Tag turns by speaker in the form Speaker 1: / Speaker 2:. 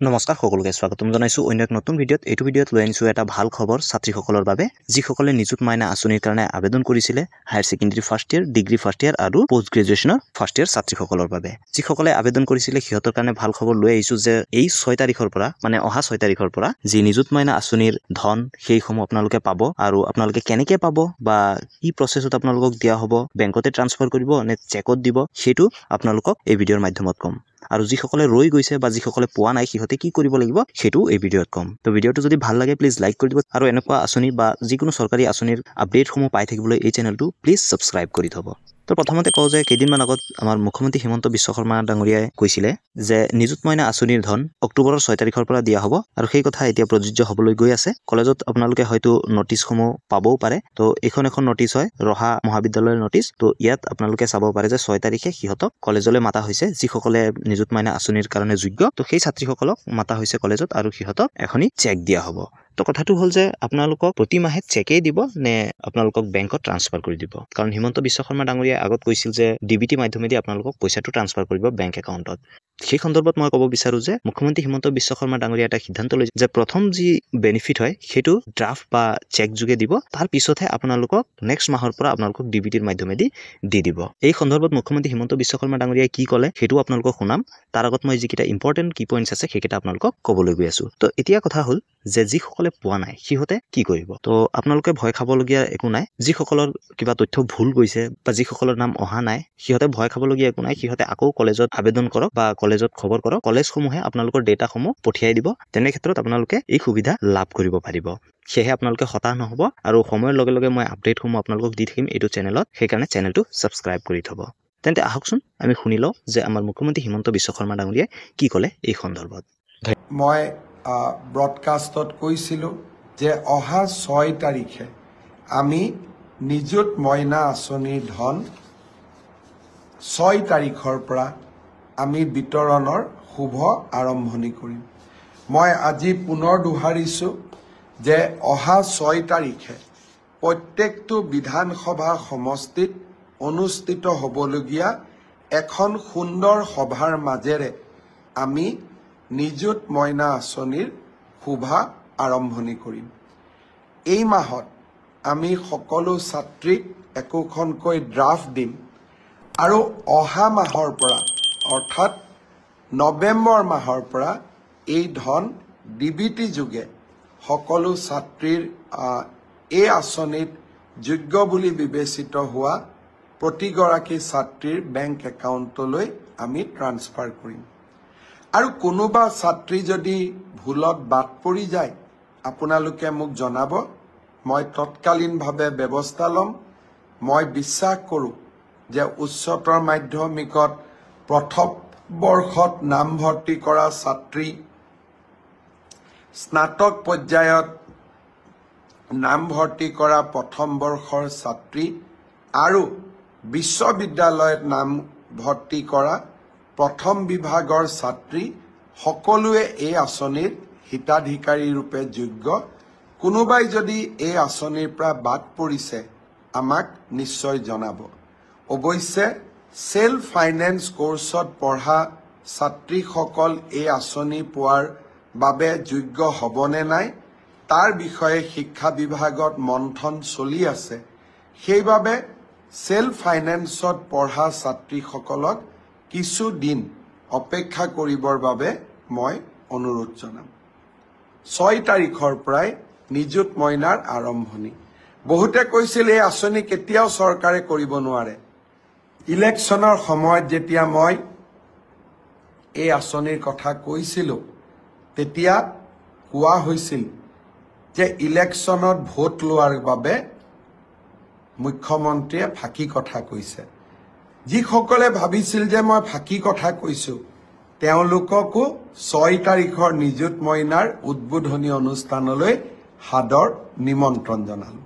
Speaker 1: নমস্কাৰ সকলোকে স্বাগতম জনাইছো অন্য এক নতুন ভিডিঅ'ত। এইটো ভিডিঅ'ত লৈ আনিছো এটা ভাল খবৰ ছাত্ৰীসকলৰ বাবে যিসকলে নিযুত মাইনা আঁচনিৰ কাৰণে আবেদন কৰিছিলে higher secondary first year, degree first year আৰু পোষ্ট গ্ৰেজুৱেশ্যনৰ ফাৰ্ষ্ট ইয়াৰ ছাত্ৰীসকলৰ বাবে। যিসকলে আবেদন কৰিছিলে সিহঁতৰ কাৰণে ভাল খবৰ লৈ আহিছো যে এই 6 তাৰিখৰ পৰা মানে অহা 6 তাৰিখৰ পৰা যি নিযুত মাইনা আঁচনিৰ ধন সেইসমূহ আপোনালোকে পাব আৰু আপোনালোকে কেনেকৈ পাব বা কি প্ৰচেছত আপোনালোকক দিয়া হ'ব, বেংকতে ট্ৰান্সফাৰ কৰিব নে চেকত দিব, সেইটো আপোনালোকক এই ভিডিঅ'ৰ মাধ্যমত ক'ম। আৰু যিসকলে ৰৈ গৈছে বা যিসকলে পোৱা নাই সিহঁতে কি কৰিব লাগিব সেইটো এই ভিডিঅ'ত ক'ম। তো ভিডিঅ'টো যদি ভাল লাগে প্লিজ লাইক কৰি দিব আৰু এনেকুৱা আঁচনি বা যিকোনো চৰকাৰী আঁচনিৰ আপডেটসমূহ পাই থাকিবলৈ এই চেনেলটো প্লিজ ছাবস্ক্ৰাইব কৰি থ'ব। তো প্ৰথমতে কওঁ যে কেইদিনমান আগত আমাৰ মুখ্যমন্ত্ৰী হিমন্ত বিশ্ব শৰ্মা ডাঙৰীয়াই কৈছিলে যে নিযুত মাইনা আঁচনিৰ ধন অক্টোবৰৰ 6 তাৰিখৰ পৰা দিয়া হ'ব আৰু সেই কথা এতিয়া প্ৰযোজ্য হ'বলৈ গৈ আছে। কলেজত আপোনালোকে হয়তো নটিছসমূহ পাবও পাৰে। তো এখন নটিছ হয় ৰহা মহাবিদ্যালয়ৰ নটিছ। তো ইয়াত আপোনালোকে চাব পাৰে যে 6 তাৰিখে সিহঁতক কলেজলৈ মাতা হৈছে যিসকলে নিযুত মাইনা আঁচনিৰ কাৰণে যোগ্য। তো সেই ছাত্ৰীসকলক মাতা হৈছে কলেজত আৰু সিহঁতক এখনি চেক দিয়া হ'ব। তো কথাটো হ'ল যে আপোনালোকক প্ৰতি মাহে চেকেই দিব নে আপোনালোকক বেংকত ট্ৰান্সফাৰ কৰি দিব। কাৰণ হিমন্ত বিশ্ব শৰ্মা ডাঙৰীয়াই আগত কৈছিল যে ডিবিটি মাধ্যমেদি আপোনালোকক পইচাটো ট্ৰান্সফাৰ কৰিব বেংক একাউণ্টত। সেই সন্দৰ্ভত মই ক'ব বিচাৰোঁ যে মুখ্যমন্ত্ৰী হিমন্ত বিশ্ব শৰ্মা ডাঙৰীয়াই এটা সিদ্ধান্ত লৈছে যে প্ৰথম যি বেনিফিট হয় সেইটো ড্ৰাফট বা চেক যোগে দিব, তাৰ পিছতহে আপোনালোকক নেক্সট মাহৰ পৰা আপোনালোকক ডিবিটিৰ মাধ্যমেদি দি দিব। এই সন্দৰ্ভত মুখ্যমন্ত্ৰী হিমন্ত বিশ্ব শৰ্মা ডাঙৰীয়াই কি ক'লে সেইটো আপোনালোকক শুনাম। তাৰ আগত মই যিকেইটা ইম্পৰ্টেণ্ট কি পইণ্টছ আছে সেইকেইটা আপোনালোকক ক'বলৈ গৈ আছোঁ। তো এতিয়া কথা হ'ল যে যিসকলে পোৱা নাই সিহঁতে কি কৰিব। তো আপোনালোকে ভয় খাবলগীয়া একো নাই। যিসকলৰ কিবা তথ্য ভুল গৈছে বা যিসকলৰ নাম অহা নাই সিহঁতে ভয় খাবলগীয়া একো নাই। সিহঁতে আকৌ কলেজত আবেদন কৰক বা কলেজত খবৰ কৰক। কলেজসমূহে আপোনালোকৰ ডেটাসমূহ পঠিয়াই দিব। তেনে ক্ষেত্ৰত আপোনালোকে এই সুবিধা লাভ কৰিব পাৰিব। সেয়েহে আপোনালোকে হতাশ নহ'ব আৰু সময়ৰ লগে লগে মই আপডেটসমূহ আপোনালোকক দি থাকিম এইটো চেনেলত। সেইকাৰণে চেনেলটো ছাবস্ক্ৰাইব কৰি থ'ব। তেন্তে আহকচোন আমি শুনি লওঁ যে আমাৰ মুখ্যমন্ত্ৰী হিমন্ত বিশ্ব শৰ্মা ডাঙৰীয়াই কি ক'লে এই সন্দৰ্ভত।
Speaker 2: মই ব্ৰডকাষ্টত কৈছিলোঁ যে অহা 6 তাৰিখে আমি নিযুত মইনা আঁচনিৰ ধন 6 তাৰিখৰ পৰা আমি বিতৰণৰ শুভ আৰম্ভণি কৰিম। মই আজি পুনৰ দোহাৰিছোঁ যে অহা 6 তাৰিখে প্ৰত্যেকটো বিধানসভা সমষ্টিত অনুষ্ঠিত হ'বলগীয়া এখন সুন্দৰ সভাৰ মাজেৰে আমি নিযুত মইনা আঁচনিৰ শুভা আৰম্ভণি কৰিম। এই মাহত আমি সকলো ছাত্ৰীক একোখনকৈ ড্ৰাফট দিম আৰু অহা মাহৰ পৰা অৰ্থাৎ নৱেম্বৰ মাহৰ পৰা এই ধন ডিবিটি যোগে সকলো ছাত্ৰীৰ এই আঁচনিত যোগ্য বুলি বিবেচিত হোৱা প্ৰতিগৰাকী ছাত্ৰীৰ বেংক একাউণ্টলৈ আমি ট্ৰান্সফাৰ কৰিম। আৰু কোনোবা ছাত্ৰী যদি ভুলত বাদ পৰি যায় আপোনালোকে মোক জনাব, মই তৎকালীনভাৱে ব্যৱস্থা ল'ম। মই বিশ্বাস কৰোঁ যে উচ্চতৰ মাধ্যমিকত প্ৰথম বৰ্ষত নামভৰ্তি কৰা ছাত্ৰী, স্নাতক পৰ্যায়ত নামভৰ্তি কৰা প্ৰথম বৰ্ষৰ ছাত্ৰী আৰু বিশ্ববিদ্যালয়ত নামভৰ্তি কৰা প্ৰথম বিভাগৰ ছাত্ৰী সকলোৱে এই আঁচনিৰ হিতাধিকাৰী ৰূপে যোগ্য। কোনোবাই যদি এই আঁচনিৰ পৰা বাদ পৰিছে আমাক নিশ্চয় জনাব। অৱশ্যে সেল্ফ ফাইনেন্স কোৰ্চত পঢ়া ছাত্ৰীসকল এই আঁচনি পোৱাৰ বাবে যোগ্য হ'বনে নাই তাৰ বিষয়ে শিক্ষা বিভাগত মন্থন চলি আছে। সেইবাবে সেল্ফ ফাইনেন্সত পঢ়া ছাত্ৰীসকলক কিছু দিন অপেক্ষা কৰিবৰ বাবে মই অনুৰোধ জনাম। 6 তাৰিখৰ পৰাই নিযুত মইনাৰ আৰম্ভণি। বহুতে কৈছিল এই আঁচনি কেতিয়াও চৰকাৰে কৰিব নোৱাৰে। ইলেকশ্যনৰ সময়ত যেতিয়া মই এই আঁচনিৰ কথা কৈছিলোঁ তেতিয়া কোৱা হৈছিল যে ইলেকশ্যনত ভোট লোৱাৰ বাবে মুখ্যমন্ত্ৰীয়ে ফাঁকি কথা কৈছে। যিসকলে ভাবিছিল যে মই ফাঁকি কথা কৈছোঁ তেওঁলোককো 6 তাৰিখৰ নিযুত মইনাৰ উদ্বোধনী অনুষ্ঠানলৈ সাদৰ নিমন্ত্ৰণ জনালোঁ।